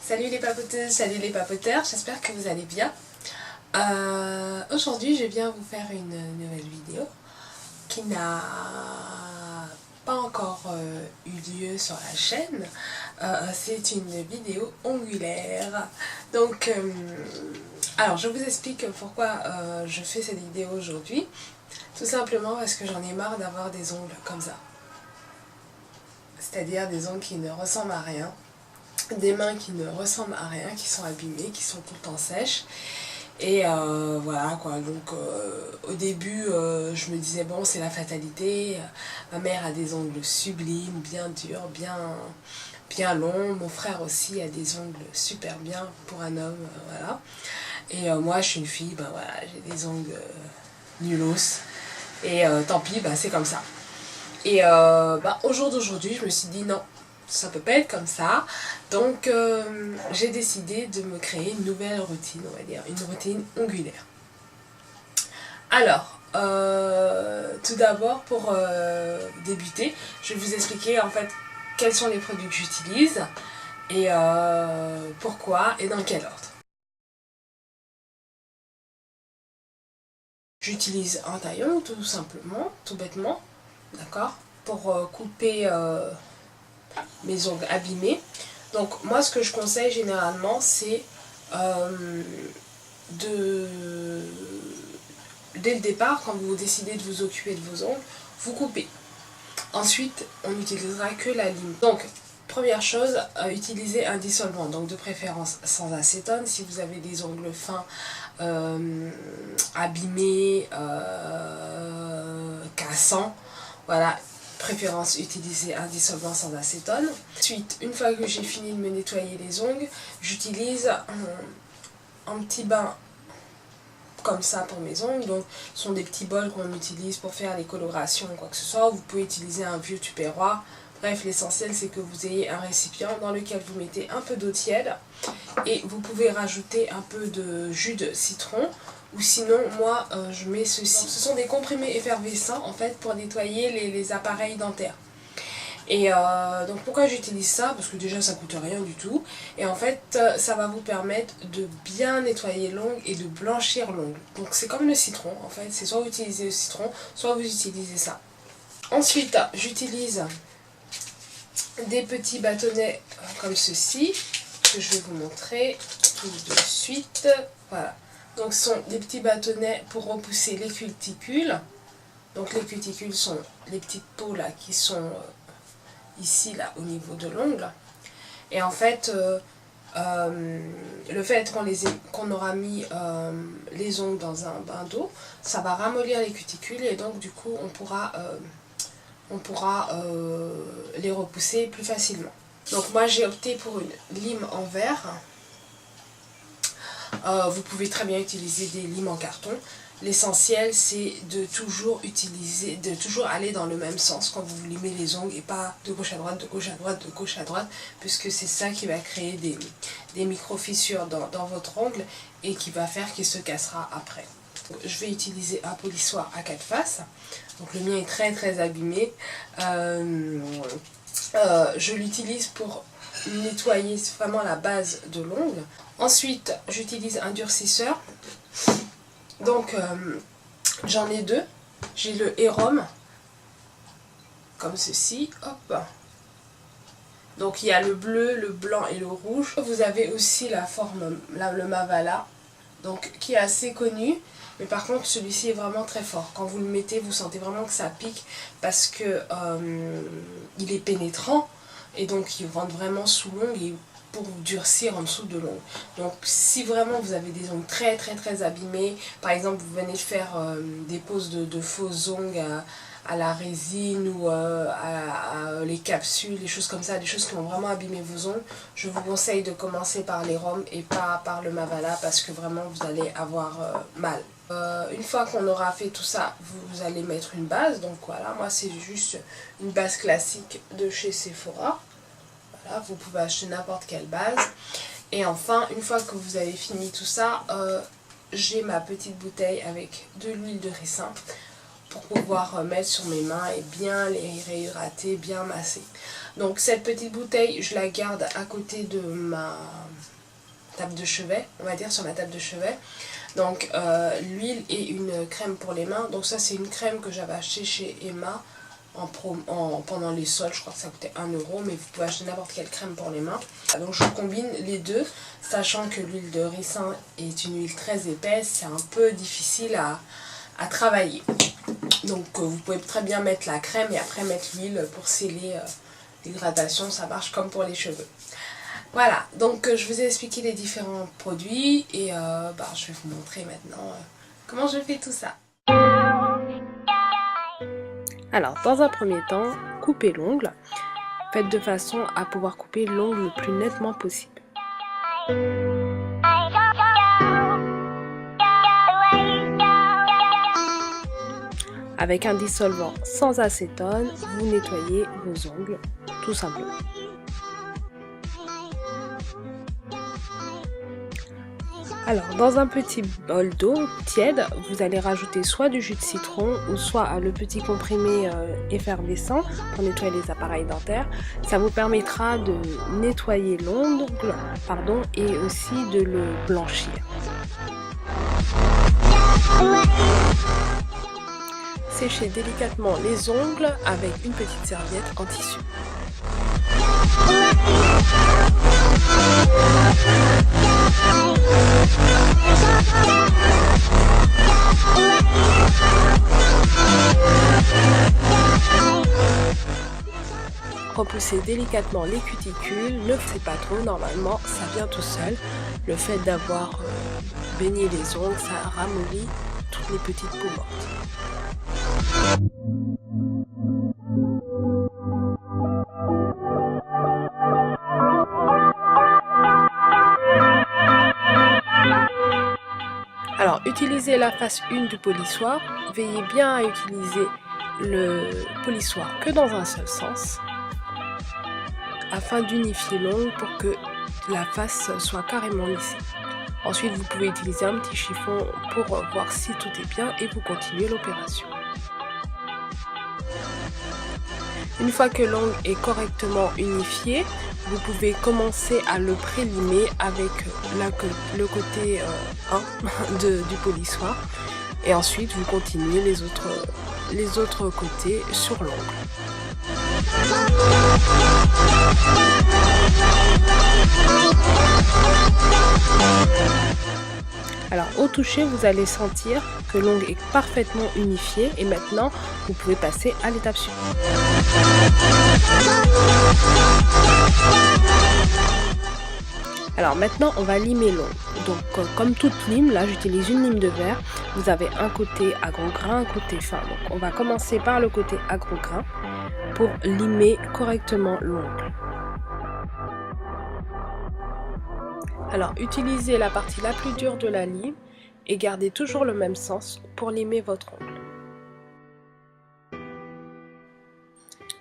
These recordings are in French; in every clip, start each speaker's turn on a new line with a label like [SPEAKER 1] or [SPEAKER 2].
[SPEAKER 1] Salut les papoteuses, salut les papoteurs, j'espère que vous allez bien. Aujourd'hui je viens vous faire une nouvelle vidéo qui n'a pas encore eu lieu sur la chaîne. C'est une vidéo ongulaire. Donc, alors je vous explique pourquoi je fais cette vidéo aujourd'hui. Tout simplement parce que j'en ai marre d'avoir des ongles comme ça. C'est-à-dire des ongles qui ne ressemblent à rien. Des mains qui ne ressemblent à rien, qui sont abîmées, qui sont tout le temps sèches. Et voilà quoi, donc au début je me disais bon c'est la fatalité, ma mère a des ongles sublimes, bien durs, bien longs, mon frère aussi a des ongles super bien pour un homme, voilà. Et moi je suis une fille, ben voilà, j'ai des ongles nulos, et tant pis, ben, c'est comme ça. Et au jour d'aujourd'hui je me suis dit non, ça peut pas être comme ça, donc j'ai décidé de me créer une nouvelle routine, on va dire, une routine ongulaire. Alors, tout d'abord pour débuter, je vais vous expliquer en fait quels sont les produits que j'utilise et pourquoi et dans quel ordre. J'utilise un taillon tout simplement, tout bêtement, d'accord, pour couper mes ongles abîmés. Donc moi ce que je conseille généralement c'est dès le départ, quand vous décidez de vous occuper de vos ongles, vous coupez. Ensuite on n'utilisera que la lime. Donc première chose, utilisez un dissolvant, donc de préférence sans acétone. Si vous avez des ongles fins abîmés, cassants, voilà, préférence utiliser un dissolvant sans acétone. Ensuite, une fois que j'ai fini de me nettoyer les ongles, j'utilise un petit bain comme ça pour mes ongles. Donc ce sont des petits bols qu'on utilise pour faire les colorations ou quoi que ce soit. Vous pouvez utiliser un vieux tupperware. Bref, l'essentiel c'est que vous ayez un récipient dans lequel vous mettez un peu d'eau tiède et vous pouvez rajouter un peu de jus de citron. Ou sinon, moi, je mets ceci. Ce sont des comprimés effervescents, en fait, pour nettoyer les appareils dentaires. Et donc, pourquoi j'utilise ça? Parce que déjà, ça coûte rien du tout. Et en fait, ça va vous permettre de bien nettoyer l'ongle et de blanchir l'ongle. Donc, c'est comme le citron, en fait. C'est soit vous utilisez le citron, soit vous utilisez ça. Ensuite, j'utilise des petits bâtonnets comme ceci, que je vais vous montrer tout de suite. Voilà. Donc ce sont des petits bâtonnets pour repousser les cuticules. Donc les cuticules sont les petites peaux là qui sont ici là au niveau de l'ongle. Et en fait, le fait qu'on aura mis les ongles dans un bain d'eau, ça va ramollir les cuticules et donc du coup on pourra les repousser plus facilement. Donc moi j'ai opté pour une lime en verre. Vous pouvez très bien utiliser des limes en carton. L'essentiel c'est de toujours aller dans le même sens quand vous limez les ongles et pas de gauche à droite, de gauche à droite, de gauche à droite, puisque c'est ça qui va créer des micro-fissures dans votre ongle et qui va faire qu'il se cassera après. Je vais utiliser un polissoir à 4 faces. Donc le mien est très abîmé. Je l'utilise pour nettoyer vraiment la base de l'ongle. Ensuite, j'utilise un durcisseur. Donc, j'en ai deux. J'ai le Hérom, comme ceci. Hop. Donc, il y a le bleu, le blanc et le rouge. Vous avez aussi la forme, le Mavala, donc qui est assez connu. Mais par contre, celui-ci est vraiment très fort. Quand vous le mettez, vous sentez vraiment que ça pique parce que il est pénétrant. Et donc il rentre vraiment sous l'ongle et pour durcir en dessous de l'ongle. Donc si vraiment vous avez des ongles très abîmés, par exemple vous venez de faire des poses de faux ongles à la résine ou à les capsules, des choses comme ça, des choses qui ont vraiment abîmé vos ongles, je vous conseille de commencer par les Hérom et pas par le Mavala parce que vraiment vous allez avoir mal. Une fois qu'on aura fait tout ça, vous allez mettre une base. Donc voilà, moi c'est juste une base classique de chez Sephora. Voilà, vous pouvez acheter n'importe quelle base. Et enfin, une fois que vous avez fini tout ça, j'ai ma petite bouteille avec de l'huile de ricin. pour pouvoir mettre sur mes mains et bien les réhydrater, bien masser. Donc cette petite bouteille, je la garde à côté de ma table de chevet, on va dire sur ma table de chevet. Donc l'huile et une crème pour les mains. Donc ça c'est une crème que j'avais achetée chez Emma pendant les soldes, je crois que ça coûtait 1 €, mais vous pouvez acheter n'importe quelle crème pour les mains. Donc je combine les deux, sachant que l'huile de ricin est une huile très épaisse, c'est un peu difficile à travailler. Donc vous pouvez très bien mettre la crème et après mettre l'huile pour sceller l'hydratation, ça marche comme pour les cheveux. Voilà, donc je vous ai expliqué les différents produits et je vais vous montrer maintenant comment je fais tout ça. Alors, dans un premier temps, coupez l'ongle. Faites de façon à pouvoir couper l'ongle le plus nettement possible. Avec un dissolvant sans acétone, vous nettoyez vos ongles, tout simplement. Alors, dans un petit bol d'eau tiède, vous allez rajouter soit du jus de citron ou soit le petit comprimé effervescent pour nettoyer les appareils dentaires. Ça vous permettra de nettoyer l'ongle, et aussi de le blanchir. Séchez délicatement les ongles avec une petite serviette en tissu. Repoussez délicatement les cuticules, ne faites pas trop, normalement ça vient tout seul. Le fait d'avoir baigné les ongles, ça ramollit toutes les petites peaux mortes. Alors, utilisez la face 1 du polissoir. Veillez bien à utiliser le polissoir que dans un seul sens, afin d'unifier l'ongle pour que la face soit carrément lissée. Ensuite, vous pouvez utiliser un petit chiffon pour voir si tout est bien et vous continuez l'opération. Une fois que l'ongle est correctement unifié, vous pouvez commencer à le prélimer avec le côté 1 du polissoir et ensuite vous continuez les autres côtés sur l'ongle. Alors au toucher, vous allez sentir que l'ongle est parfaitement unifié et maintenant vous pouvez passer à l'étape suivante. Alors maintenant on va limer l'ongle. Donc comme toute lime, là j'utilise une lime de verre. Vous avez un côté à gros grain, un côté fin. Donc on va commencer par le côté à gros grain pour limer correctement l'ongle. Alors utilisez la partie la plus dure de la lime et gardez toujours le même sens pour limer votre ongle.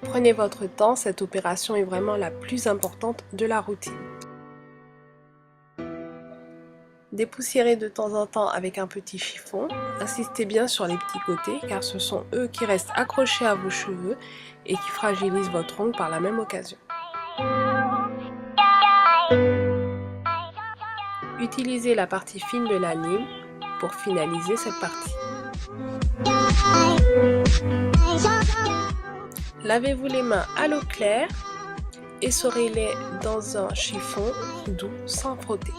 [SPEAKER 1] Prenez votre temps, cette opération est vraiment la plus importante de la routine. Dépoussiérez de temps en temps avec un petit chiffon. Insistez bien sur les petits côtés car ce sont eux qui restent accrochés à vos cheveux et qui fragilisent votre ongle par la même occasion. Utilisez la partie fine de la lime pour finaliser cette partie. Lavez-vous les mains à l'eau claire, essorez-les dans un chiffon doux sans frotter.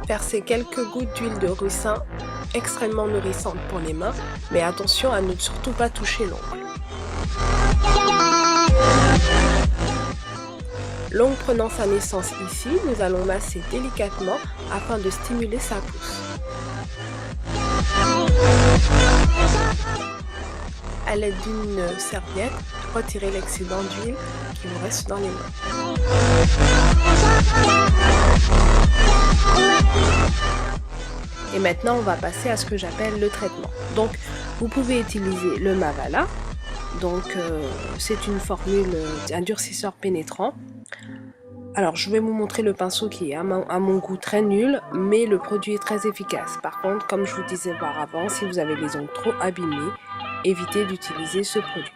[SPEAKER 1] Versez quelques gouttes d'huile de ricin, extrêmement nourrissante pour les mains, mais attention à ne surtout pas toucher l'ongle. L'ongle prenant sa naissance ici, nous allons masser délicatement afin de stimuler sa pousse. À l'aide d'une serviette, retirez l'excédent d'huile qui vous reste dans les mains. Et maintenant, on va passer à ce que j'appelle le traitement. Donc, vous pouvez utiliser le Mavala Donc c'est une formule, un durcisseur pénétrant. Alors je vais vous montrer le pinceau qui est à mon goût très nul, mais le produit est très efficace. Par contre, comme je vous disais auparavant, si vous avez les ongles trop abîmés, évitez d'utiliser ce produit.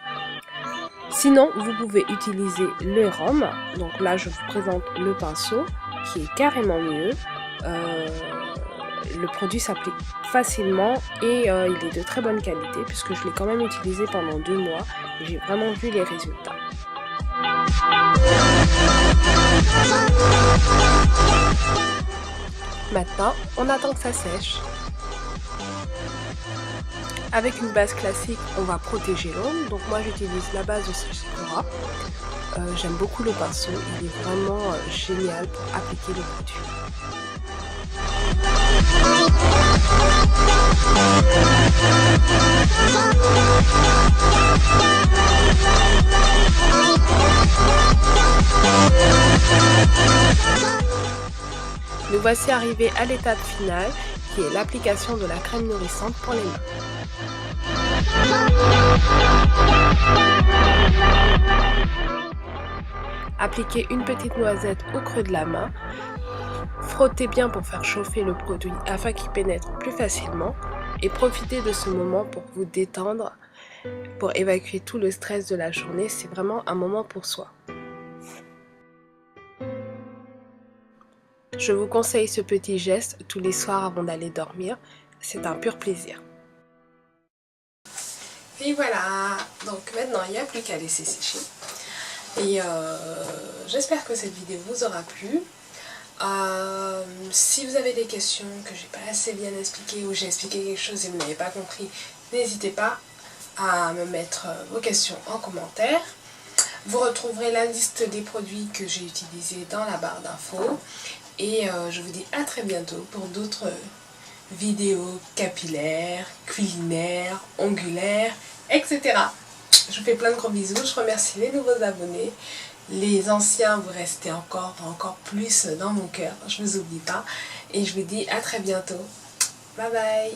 [SPEAKER 1] Sinon, vous pouvez utiliser le rhum. Donc là, je vous présente le pinceau qui est carrément mieux. Le produit s'applique facilement et il est de très bonne qualité puisque je l'ai quand même utilisé pendant 2 mois et j'ai vraiment vu les résultats. Maintenant, on attend que ça sèche. Avec une base classique, on va protéger l'ongle. Donc moi, j'utilise la base de Sephora. J'aime beaucoup le pinceau, il est vraiment génial pour appliquer le produit. Nous voici arrivés à l'étape finale qui est l'application de la crème nourrissante pour les mains. Appliquez une petite noisette au creux de la main. Frottez bien pour faire chauffer le produit afin qu'il pénètre plus facilement et profitez de ce moment pour vous détendre, pour évacuer tout le stress de la journée. C'est vraiment un moment pour soi. Je vous conseille ce petit geste tous les soirs avant d'aller dormir. C'est un pur plaisir. Et voilà, donc maintenant il n'y a plus qu'à laisser sécher. Et j'espère que cette vidéo vous aura plu. Si vous avez des questions que j'ai pas assez bien expliquées ou j'ai expliqué quelque chose et vous n'avez pas compris, n'hésitez pas à me mettre vos questions en commentaire. Vous retrouverez la liste des produits que j'ai utilisés dans la barre d'infos. Et je vous dis à très bientôt pour d'autres vidéos capillaires, culinaires, ongulaires, etc. Je vous fais plein de gros bisous. Je remercie les nouveaux abonnés. Les anciens, vous restez encore plus dans mon cœur. Je ne vous oublie pas. Et je vous dis à très bientôt. Bye bye.